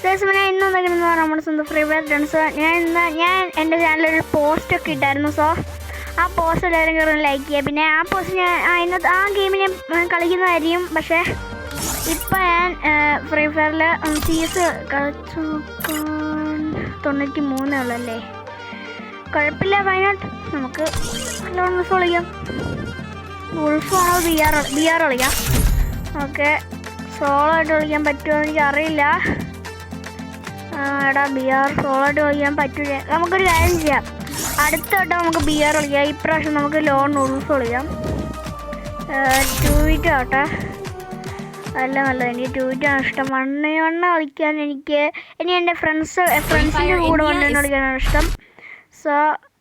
ഞാൻ ഇന്ന് വന്നിരിക്കുന്നത് നമ്മുടെ സ്വന്തം ഫ്രീ ഫയർ ഫ്രണ്ട്സ്. ഞാൻ എൻ്റെ ചാനലിൽ ഒരു പോസ്റ്റൊക്കെ ഇട്ടായിരുന്നു. സോ ആ പോസ്റ്റ് എല്ലാവരും കയറി ലൈക്ക് ചെയ്യുക. പിന്നെ ആ പോസ്റ്റ് ഞാൻ ഇന്നത്തെ ആ ഗെയിമിൽ ഞാൻ കളിക്കുന്നതായിരിക്കും. പക്ഷേ ഇപ്പം ഞാൻ ഫ്രീ ഫയറിൽ CS കളിച്ചു 93 ഉള്ളല്ലേ. കുഴപ്പമില്ല, വയനാട്ട് നമുക്ക് ഉൾഫ് കളിക്കാം. ഉൾഫാണോ BR കളിക്കാം. ഓക്കെ, സോളോ ആയിട്ട് കളിക്കാൻ പറ്റുമോ എനിക്ക് അറിയില്ല. എടാ BR സോളോ ആയിട്ട് കളിക്കാൻ പറ്റില്ല. നമുക്കൊരു കാര്യം ചെയ്യാം, അടുത്ത വട്ടം നമുക്ക് BR കളിക്കാം. ഇപ്രാവശ്യം നമുക്ക് ലോൺ ഉൾഫ് കളിക്കാം. 2v2 ആട്ടെ, അല്ല നല്ലത്. എനിക്ക് 2v2 ആണ് ഇഷ്ടം. 1v1 കളിക്കാൻ എനിക്ക് ഇനി എൻ്റെ ഫ്രണ്ട്സിൻ്റെ കൂടെ 1v1 കളിക്കാനാണ് ഇഷ്ടം. സോ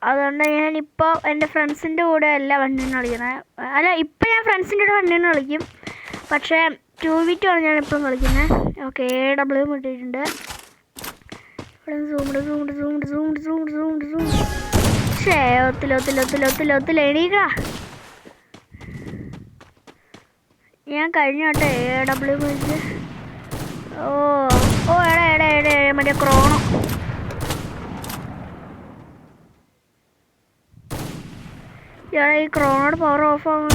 അതുകൊണ്ട് ഞാനിപ്പോൾ എൻ്റെ ഫ്രണ്ട്സിൻ്റെ കൂടെ അല്ല 1v1 കളിക്കുന്നത്. അല്ല, ഇപ്പം ഞാൻ ഫ്രണ്ട്സിൻ്റെ കൂടെ 1v1 കളിക്കും. പക്ഷേ 2v2 ആണ് ഞാൻ എപ്പോഴും കളിക്കുന്നത്. ഓക്കെ, AW ഇട്ടിട്ടുണ്ട്. ഒത്തില്ല എണീക്ക. ഞാൻ കഴിഞ്ഞ കേട്ടെ AW വിളിച്ച്. ഓ എടേ മറ്റേ ക്രോണോ. ഈ ക്രോണോട് പവർ ഓഫ് ആവാൻ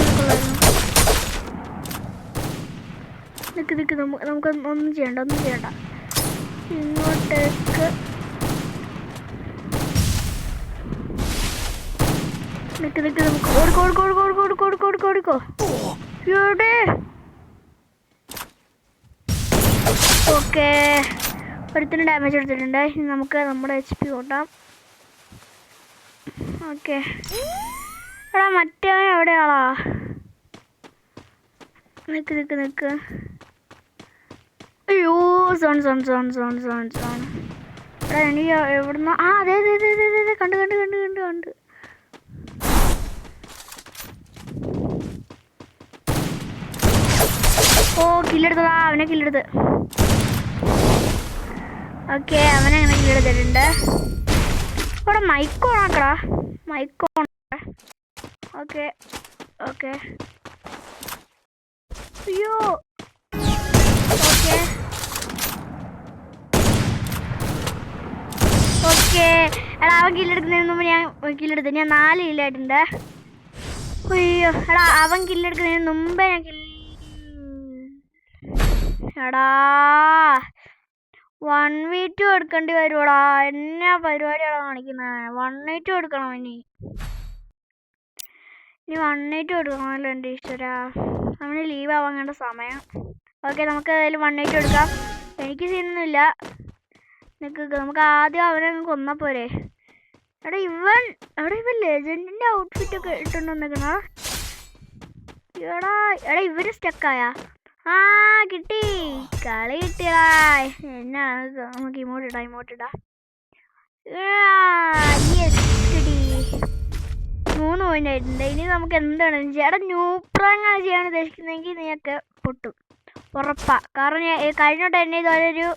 നിക്ക് നമുക്ക് ഒന്നും ചെയ്യണ്ട. ഇങ്ങോട്ടേക്ക് നിക്ക് നമുക്ക് ഓടിക്കോ. എവിടെ? ഓക്കെ, ഒരുത്തിന് ഡാമേജ് എടുത്തിട്ടുണ്ട്. ഇനി നമുക്ക് നമ്മുടെ HP കൂട്ടാം. ഓക്കെ, എടാ മറ്റേ എവിടെയാളാ? നിക്ക്. അയ്യോ, സോൺ. എടാ എനിക്ക് എവിടുന്ന? അതെ കണ്ട്. ഓ, കില്ലെടുത്തതാ. അവനെ കില്ലെടുത്ത്. ഓക്കെ, അവനെ അങ്ങനെ കില്ലെടുത്തിട്ടുണ്ട്. ഇവിടെ മൈക്ക് ഓണാക്കടാ. ഓക്കെ. അയ്യോ, ഓക്കെ. എടാ, അവൻ കില്ലെടുക്കുന്നതിന് മുമ്പ് ഞാൻ കില്ലെടുത്തു. ഞാൻ 4 കില്ലായിട്ടുണ്ട്. അയ്യോ, എടാ അവൻ കില്ലെടുക്കുന്നതിന് മുമ്പേ ഞാൻ എടാ 1v2 എടുക്കേണ്ടി വരുവാടാ. എന്നാ പരിപാടിയാണ് കാണിക്കുന്നത്? 1v2 എടുക്കണം. ഇനി 1v2 എടുക്കണമല്ലോ എൻ്റെ ഈശ്വരാ. അവന് ലീവ് ആവാൻ കണ്ട സമയം. ഓക്കെ, നമുക്ക് ഏതായാലും 1v2 എടുക്കാം. എനിക്ക് സീനൊന്നുമില്ല. നമുക്ക് ആദ്യം അവനെ കൊന്നാ പോരെ. എടാ ഇവൻ ലെജൻഡിന്റെ ഔട്ട്ഫിറ്റൊക്കെ ഇട്ടുണ്ടോ നിൽക്കണ? എടാ ഇവര് സ്റ്റക്കായാ? കിട്ടി, കളി കിട്ടിയടാ. എന്നാണ് നമുക്ക് ഇമോട്ടിടാ. 3 പോയിന്റ് ആയിട്ടുണ്ട്. ഇനി നമുക്ക് എന്താണ് ചെയ്യാം? ന്യൂപ്രാങ്ങാണ് ചെയ്യാൻ ഉദ്ദേശിക്കുന്നതെങ്കിൽ നീയൊക്കെ പൊട്ടും, ഉറപ്പാ. കാരണം കഴിഞ്ഞോട്ട് എന്നെ ഇതൊരു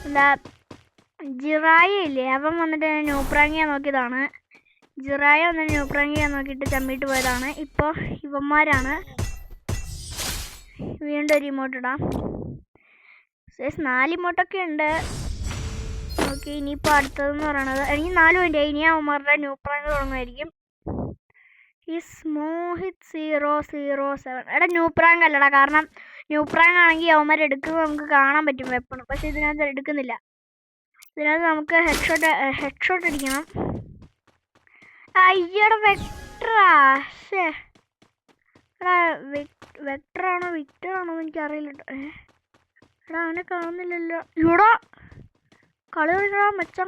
എന്താ ജിറായ ഇല്ലേ, അവൻ വന്നിട്ട് ന്യൂപ്രാങ്ങിയാൻ നോക്കിയതാണ്. ജിറായ വന്നിട്ട് ന്യൂപ്രാങ്ങിയാൻ നോക്കിയിട്ട് ചമ്മിട്ട് പോയതാണ്. ഇപ്പോൾ ഇവന്മാരാണ്. വീണ്ടും ഒരു ഇമോട്ട് ഇടാം. 4 ഇമോട്ടൊക്കെ ഉണ്ട്. ഓക്കെ, ഇനിയിപ്പോൾ അടുത്തതെന്ന് പറയണത് എനിക്ക് 4 പോയിന്റ് ആയി. ഇനി അവന്മാരുടെ ന്യൂപ്രാങ്ക് തുടങ്ങുമായിരിക്കും. ഈ മോഹിത് 007. എടാ ന്യൂപ്രാങ്ക് അല്ലടാ, കാരണം ന്യൂപ്രാങ്ക് ആണെങ്കിൽ അവന്മാർ എടുക്കുന്നത് നമുക്ക് കാണാൻ പറ്റും വെപ്പണ്. പക്ഷെ ഇതിനകത്ത് എടുക്കുന്നില്ല. ഇതിനകത്ത് നമുക്ക് ഹെഡ്ഷോട്ട് അടിക്കണം. അയ്യടാ വെക്ടറാ. എടാ വെക്ടറാണോ വിക്ടറാണോ എന്ന് എനിക്കറിയില്ല. എടാ അവനെ കാണുന്നില്ലല്ലോ. ഇവിടെ കളി തുടങ്ങിയടാ. മച്ചൻ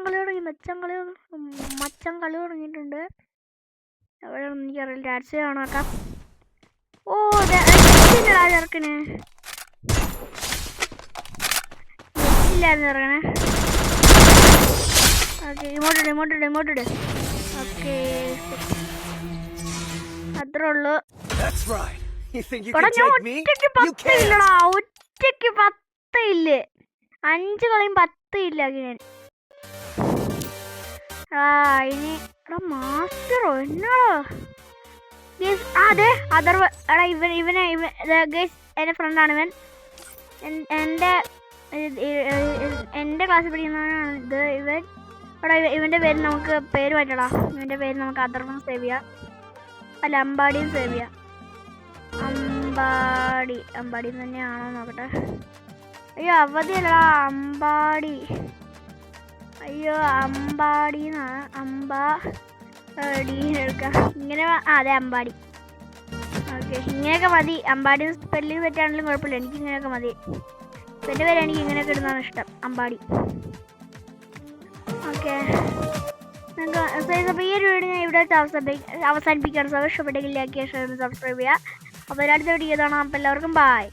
കളി തുടങ്ങിയിട്ടുണ്ട്. എവിടെയാണെന്ന് എനിക്കറിയില്ല. ഡാൻസ് കാണാക്കാം. ഓ നെറ്റില്ലടാ ചെറുക്കന്. നെറ്റില്ലായിരുന്നു ചെറുക്കനെ. ഓക്കെ, ഇമോട്ടിട്. ഓക്കെ, അത്രേ ഉള്ളൂ. ഒറ്റയ്ക്ക് 10 ഇല്ലേ. 5 കളിയും 10 ഇല്ല. ഞാൻ ഇനി മാസ്റ്ററോ എന്നാടോ? അതെ അതർവ. എടാ ഇവനെ എൻ്റെ ഫ്രണ്ടാണ് ഇവൻ. എൻ്റെ എൻ്റെ ക്ലാസ്സിൽ പഠിക്കുന്നവനാണ് ഇത്. ഇവൻ്റെ പേര് നമുക്ക് പേര് മാറ്റടാ. ഇവൻ്റെ പേര് നമുക്ക് അഥർവം സേവ് ചെയ്യാം. അല്ല, അമ്പാടിയും സേവ് ചെയ്യാം. അമ്പാടി തന്നെയാണോ നോക്കട്ടെ. അയ്യോ അവധിയല്ലടാ, അമ്പാടി. അയ്യോ അമ്പാടി എന്നാണ്. അമ്പാടി എടുക്കാം. ഇങ്ങനെ അതെ അമ്പാടി. ഓക്കെ, ഇങ്ങനെയൊക്കെ മതി. അമ്പാടി സ്പെല്ലിങ് തെറ്റാണെങ്കിലും കുഴപ്പമില്ല, എനിക്ക് ഇങ്ങനെയൊക്കെ മതി. എൻ്റെ പേര് എനിക്ക് ഇങ്ങനെയൊക്കെ ഇടുന്നതാണ് ഇഷ്ടം, അമ്പാടി. ഓക്കെ, അപ്പോൾ ഈ ഒരു വീഡിയോ ഞാൻ ഇവിടെ അവസാനിപ്പിക്കുകയാണ്. ഇഷ്ടപ്പെട്ടെങ്കിൽ ലൈക്ക് ചെയ്യുക, ഷെയർ ചെയ്യുക, സബ്സ്ക്രൈബ് ചെയ്യുക. അപ്പോൾ അടുത്ത വീഡിയോ കാണാം. അപ്പോൾ എല്ലാവർക്കും ബൈ.